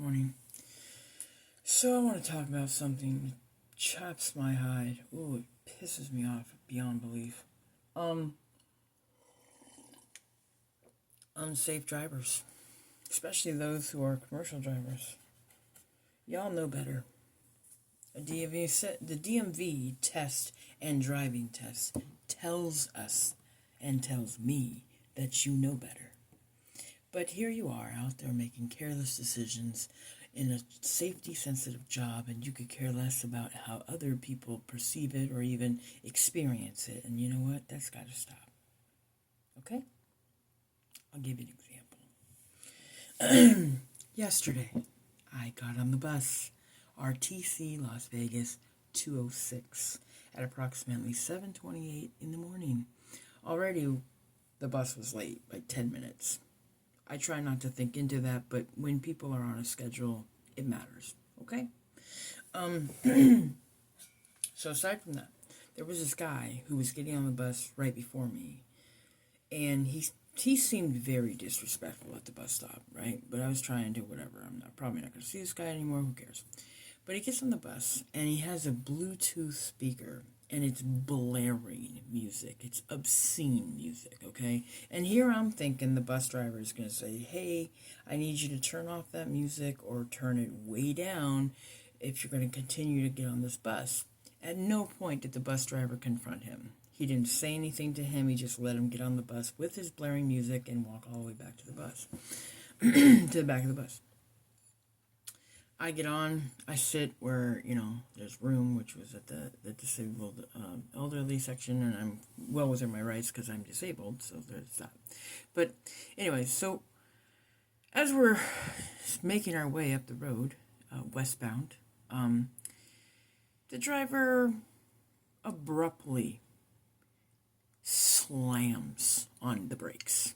morning. So I want to talk about something that chops my hide. Ooh, it pisses me off beyond belief. Unsafe drivers, especially those who are commercial drivers. Y'all know better. The DMV test and driving test tells us and tells me that you know better. But here you are out there making careless decisions in a safety-sensitive job, and you could care less about how other people perceive it or even experience it. And you know what? That's got to stop. Okay? I'll give you an example. Yesterday, I got on the bus, RTC Las Vegas 206, at approximately 7:28 in the morning. Already, the bus was late by 10 minutes. I try not to think into that, but when people are on a schedule, it matters, okay? So aside from that, there was this guy who was getting on the bus right before me, and he seemed very disrespectful at the bus stop, right? But I was trying to whatever. Probably not going to see this guy anymore. Who cares? But he gets on the bus, and he has a Bluetooth speaker, and it's blaring music. It's obscene music, okay? And here I'm thinking the bus driver is going to say, hey, I need you to turn off that music or turn it way down if you're going to continue to get on this bus. At no point did the bus driver confront him. He didn't say anything to him. He just let him get on the bus with his blaring music and walk all the way back to the bus, to the back of the bus. I get on, I sit where, there's room, which was at the disabled elderly section, and I'm well within my rights because I'm disabled, so there's that. But anyway, so as we're making our way up the road, westbound, the driver abruptly slams on the brakes.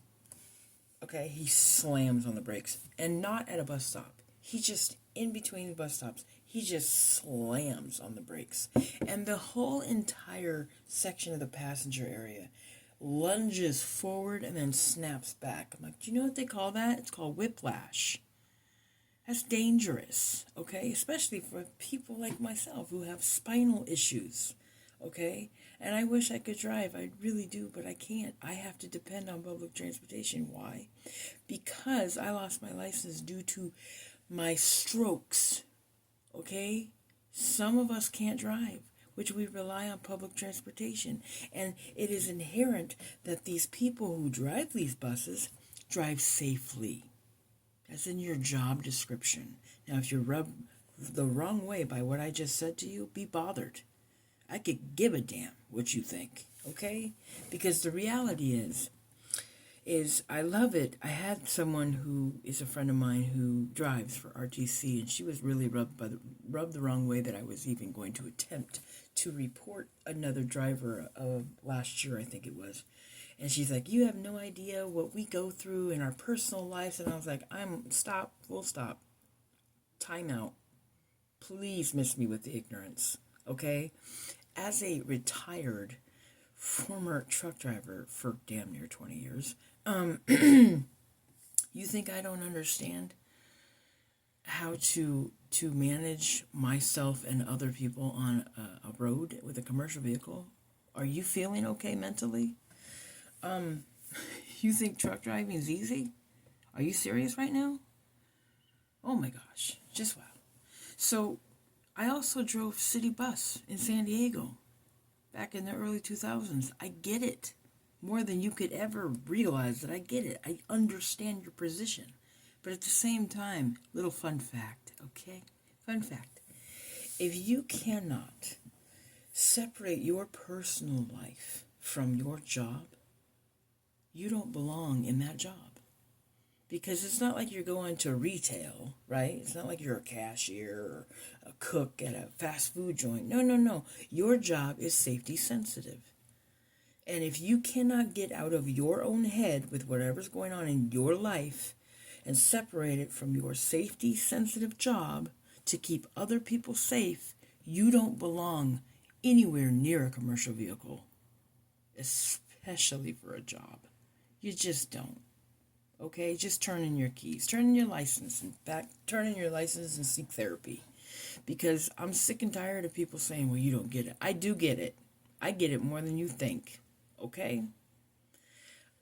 Okay, he slams on the brakes, and not at a bus stop. He just, in between the bus stops, he just slams on the brakes. And the whole entire section of the passenger area lunges forward and then snaps back. I'm like, do you know what they call that? It's called whiplash. That's dangerous, okay? Especially for people like myself who have spinal issues, okay? And I wish I could drive. I really do, but I can't. I have to depend on public transportation. Why? Because I lost my license due to my strokes, okay? Some of us can't drive, which we rely on public transportation. And it is inherent that these people who drive these buses drive safely. That's in your job description. Now, if you're rubbed the wrong way by what I just said to you, be bothered. I could give a damn what you think, okay? Because the reality is I love it. I had someone who is a friend of mine who drives for RTC, and she was really rubbed the wrong way that I was even going to attempt to report another driver of last year, I think it was. And she's like, you have no idea what we go through in our personal lives. And I was like, full stop. Time out. Please miss me with the ignorance, okay? As a retired former truck driver for damn near 20 years, you think I don't understand how to manage myself and other people on a road with a commercial vehicle? Are you feeling okay mentally? You think truck driving is easy? Are you serious right now? Oh my gosh, just wow. So I also drove city bus in San Diego back in the early 2000s. I get it. More than you could ever realize that I get it. I understand your position. But at the same time, little fun fact, okay? Fun fact. If you cannot separate your personal life from your job, you don't belong in that job. Because it's not like you're going to retail, right? It's not like you're a cashier or a cook at a fast food joint. No. Your job is safety sensitive. And if you cannot get out of your own head with whatever's going on in your life and separate it from your safety sensitive job to keep other people safe, you don't belong anywhere near a commercial vehicle, especially for a job. You just don't. Okay, just turn in your keys, turn in your license, turn in your license and seek therapy. Because I'm sick and tired of people saying, well, you don't get it. I do get it. I get it more than you think. Okay?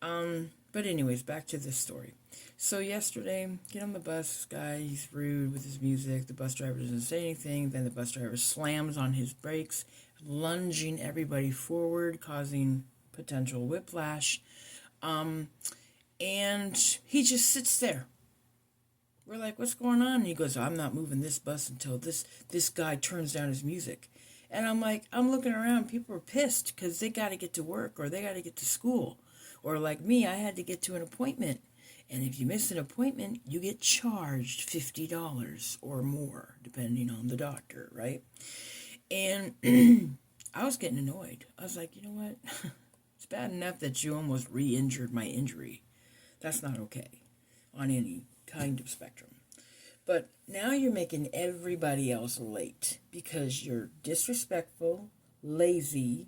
But anyways, back to this story. So yesterday, get on the bus, guy, he's rude with his music. The bus driver doesn't say anything. Then the bus driver slams on his brakes, lunging everybody forward, causing potential whiplash. And he just sits there. We're like, what's going on? And he goes, I'm not moving this bus until this guy turns down his music. And I'm like, I'm looking around. People are pissed because they got to get to work or they got to get to school. Or like me, I had to get to an appointment. And if you miss an appointment, you get charged $50 or more, depending on the doctor, right? And I was getting annoyed. I was like, you know what? It's bad enough that you almost re-injured my injury. That's not okay on any kind of spectrum. But now you're making everybody else late because you're disrespectful, lazy.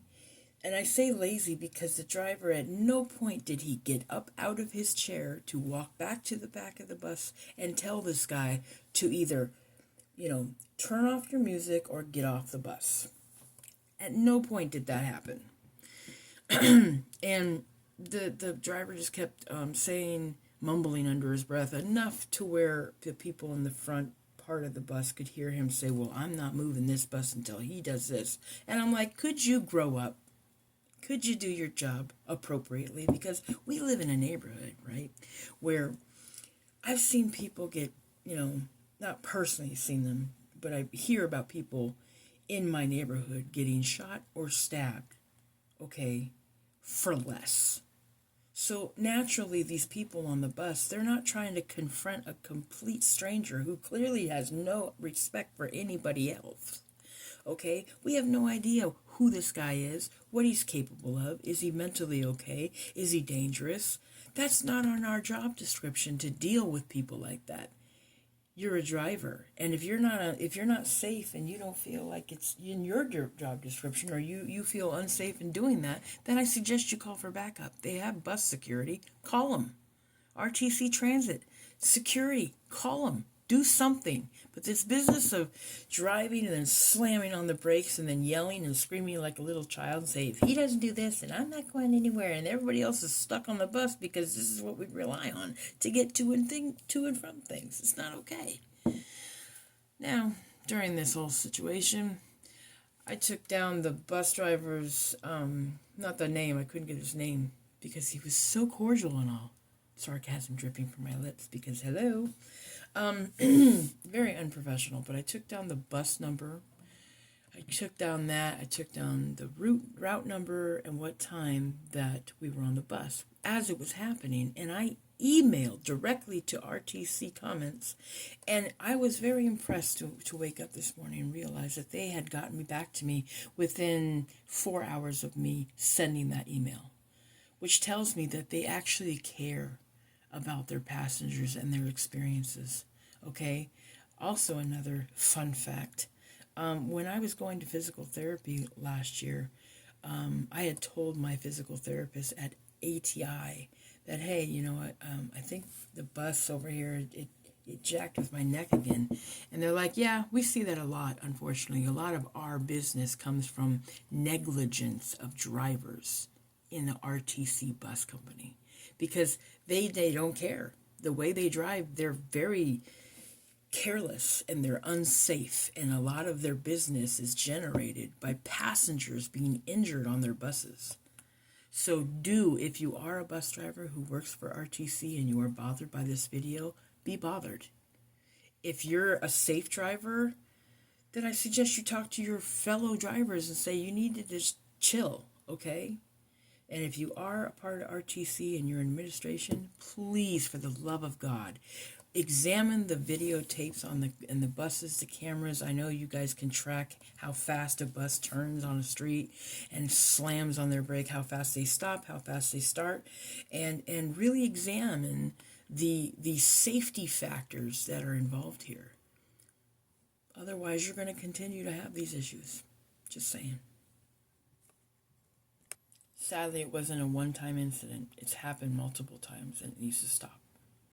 And I say lazy because the driver at no point did he get up out of his chair to walk back to the back of the bus and tell this guy to either, turn off your music or get off the bus. At no point did that happen. And the driver just kept mumbling under his breath, enough to where the people in the front part of the bus could hear him say, well, I'm not moving this bus until he does this. And I'm like, could you grow up? Could you do your job appropriately? Because we live in a neighborhood, right, where I've seen people get, not personally seen them, but I hear about people in my neighborhood getting shot or stabbed, okay, for less. So naturally, these people on the bus, they're not trying to confront a complete stranger who clearly has no respect for anybody else. Okay? We have no idea who this guy is, what he's capable of. Is he mentally okay? Is he dangerous? That's not on our job description to deal with people like that. You're a driver, and if you're not safe and you don't feel like it's in your job description, or you feel unsafe in doing that, then I suggest you call for backup. They have bus security. Call them. RTC Transit security. Call them. Do something. But this business of driving and then slamming on the brakes and then yelling and screaming like a little child and say, if he doesn't do this, then I'm not going anywhere, and everybody else is stuck on the bus because this is what we rely on to get to and from things. It's not okay. Now, during this whole situation, I took down the bus driver's, not the name, I couldn't get his name because he was so cordial and all. Sarcasm dripping from my lips because hello. Very unprofessional, but I took down the bus number. I took down that. I took down the route number and what time that we were on the bus as it was happening. And I emailed directly to RTC comments. And I was very impressed to wake up this morning and realize that they had gotten me back to me within 4 hours of me sending that email, which tells me that they actually care about their passengers and their experiences. Okay? Also, another fun fact. When I was going to physical therapy last year, I had told my physical therapist at ATI that, hey, you know what, I think the bus over here, it jacked with my neck again. And they're like, yeah, we see that a lot, unfortunately. A lot of our business comes from negligence of drivers in the RTC bus company. Because they don't care. The way they drive, they're very careless and they're unsafe. And a lot of their business is generated by passengers being injured on their buses. So if you are a bus driver who works for RTC and you are bothered by this video, be bothered. If you're a safe driver, then I suggest you talk to your fellow drivers and say you need to just chill, okay? And if you are a part of RTC and you're in administration, please, for the love of God, examine the videotapes in the buses, the cameras. I know you guys can track how fast a bus turns on a street and slams on their brake, how fast they stop, how fast they start, and really examine the safety factors that are involved here. Otherwise, you're going to continue to have these issues. Just saying. Sadly, it wasn't a one-time incident. It's happened multiple times and it needs to stop.